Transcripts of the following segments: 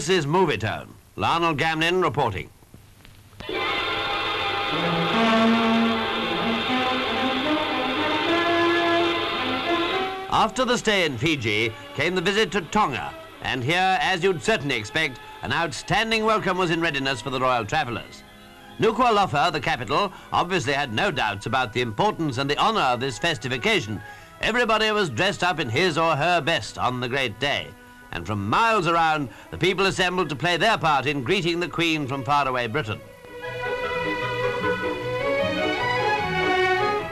This is Movietone. Lionel Gamlin reporting. After the stay in Fiji came the visit to Tonga, and here, as you'd certainly expect, an outstanding welcome was in readiness for the royal travellers. Nuku'alofa, the capital, obviously had no doubts about the importance and the honour of this festive occasion. Everybody was dressed up in his or her best on the great day, and from miles around, the people assembled to play their part in greeting the Queen from faraway Britain.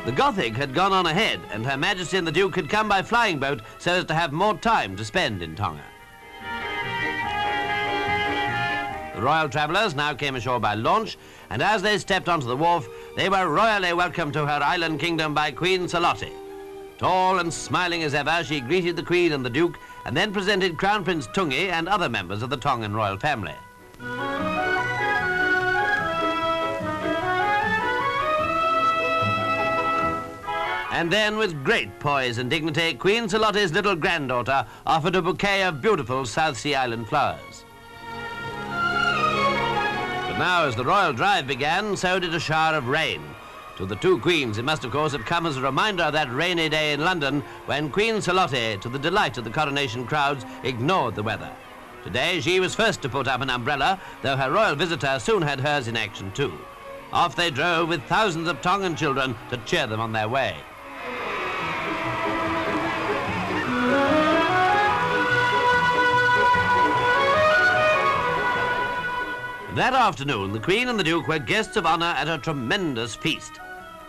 The Gothic had gone on ahead, and Her Majesty and the Duke had come by flying boat so as to have more time to spend in Tonga. The royal travellers now came ashore by launch, and as they stepped onto the wharf, they were royally welcomed to her island kingdom by Queen Salote. Tall and smiling as ever, she greeted the Queen and the Duke, and then presented Crown Prince Tungi and other members of the Tongan royal family. And then, with great poise and dignity, Queen Salote's little granddaughter offered a bouquet of beautiful South Sea Island flowers. But now, as the royal drive began, so did a shower of rain. To the two queens, it must, of course, have come as a reminder of that rainy day in London when Queen Salote, to the delight of the coronation crowds, ignored the weather. Today, she was first to put up an umbrella, though her royal visitor soon had hers in action too. Off they drove with thousands of Tongan children to cheer them on their way. That afternoon, the Queen and the Duke were guests of honour at a tremendous feast.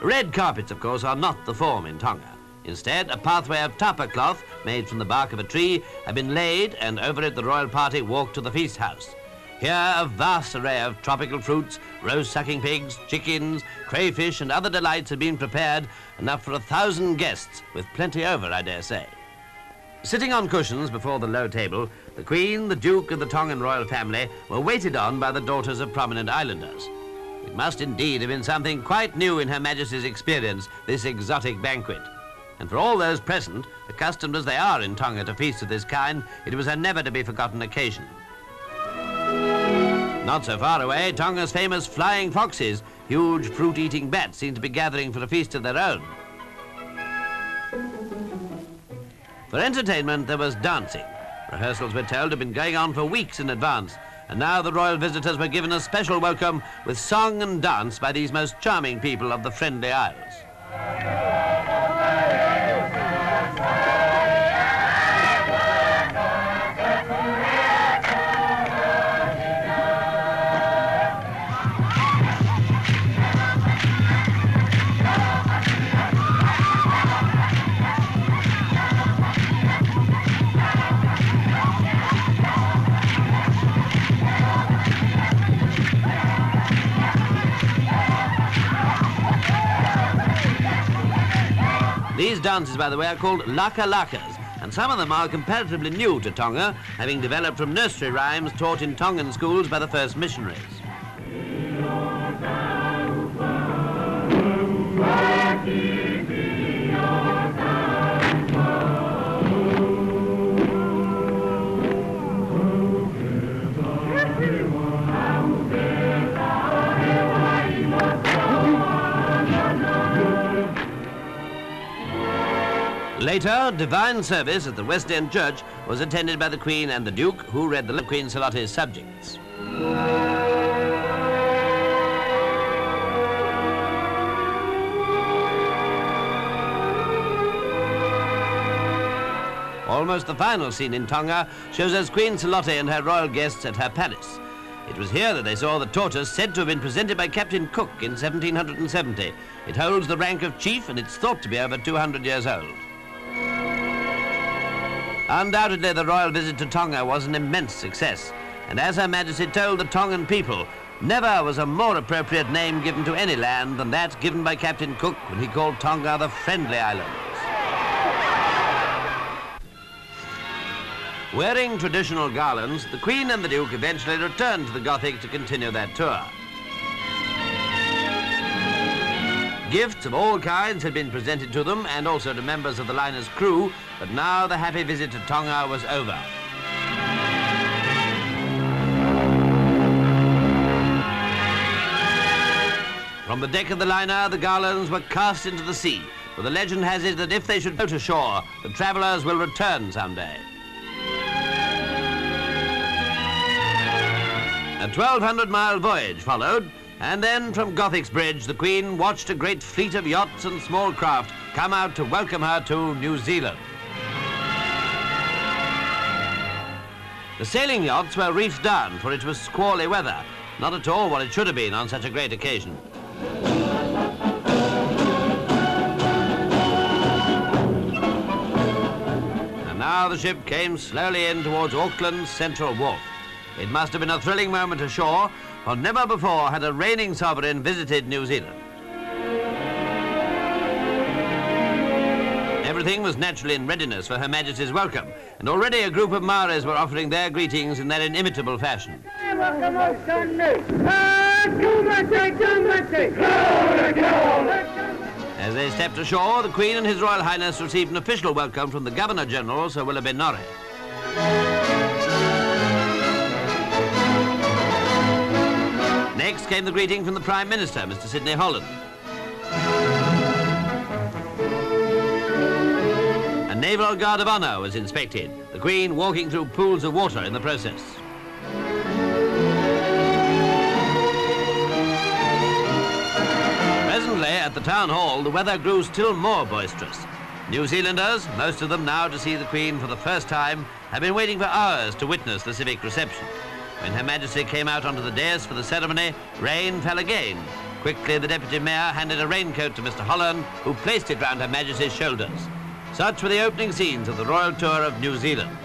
Red carpets, of course, are not the form in Tonga. Instead, a pathway of tapa cloth, made from the bark of a tree, had been laid, and over it the royal party walked to the feast house. Here, a vast array of tropical fruits, roast-sucking pigs, chickens, crayfish, and other delights had been prepared, enough for 1,000 guests, with plenty over, I dare say. Sitting on cushions before the low table, the Queen, the Duke, and the Tongan royal family were waited on by the daughters of prominent islanders. It must indeed have been something quite new in Her Majesty's experience, this exotic banquet. And for all those present, accustomed as they are in Tonga to feasts of this kind, it was a never-to-be-forgotten occasion. Not so far away, Tonga's famous flying foxes, huge fruit-eating bats, seemed to be gathering for a feast of their own. For entertainment, there was dancing. Rehearsals, we're told, had been going on for weeks in advance, and now the royal visitors were given a special welcome with song and dance by these most charming people of the Friendly Isles. These dances, by the way, are called laka-lakas, and some of them are comparatively new to Tonga, having developed from nursery rhymes taught in Tongan schools by the first missionaries. Later, divine service at the West End Church was attended by the Queen and the Duke, who read the Queen Salote's subjects. Almost the final scene in Tonga shows us Queen Salote and her royal guests at her palace. It was here that they saw the tortoise said to have been presented by Captain Cook in 1770. It holds the rank of chief, and it's thought to be over 200 years old. Undoubtedly, the royal visit to Tonga was an immense success, and as Her Majesty told the Tongan people, never was a more appropriate name given to any land than that given by Captain Cook when he called Tonga the Friendly Islands. Wearing traditional garlands, the Queen and the Duke eventually returned to the Gothic to continue their tour. Gifts of all kinds had been presented to them and also to members of the liner's crew, but now the happy visit to Tonga was over. From the deck of the liner, the garlands were cast into the sea, for the legend has it that if they should go to shore, the travellers will return someday. A 1,200-mile voyage followed, and then from Gothick's Bridge, the Queen watched a great fleet of yachts and small craft come out to welcome her to New Zealand. The sailing yachts were reefed down, for it was squally weather, not at all what it should have been on such a great occasion. And now the ship came slowly in towards Auckland's central wharf. It must have been a thrilling moment ashore, for never before had a reigning sovereign visited New Zealand. Everything was naturally in readiness for Her Majesty's welcome, and already a group of Maoris were offering their greetings in their inimitable fashion. As they stepped ashore, the Queen and His Royal Highness received an official welcome from the Governor-General, Sir Willoughby Norrie. Next came the greeting from the Prime Minister, Mr. Sidney Holland. A naval guard of honour was inspected, the Queen walking through pools of water in the process. Presently, at the town hall, the weather grew still more boisterous. New Zealanders, most of them now to see the Queen for the first time, have been waiting for hours to witness the civic reception. When Her Majesty came out onto the dais for the ceremony, rain fell again. Quickly, the Deputy Mayor handed a raincoat to Mr. Holland, who placed it round Her Majesty's shoulders. Such were the opening scenes of the royal tour of New Zealand.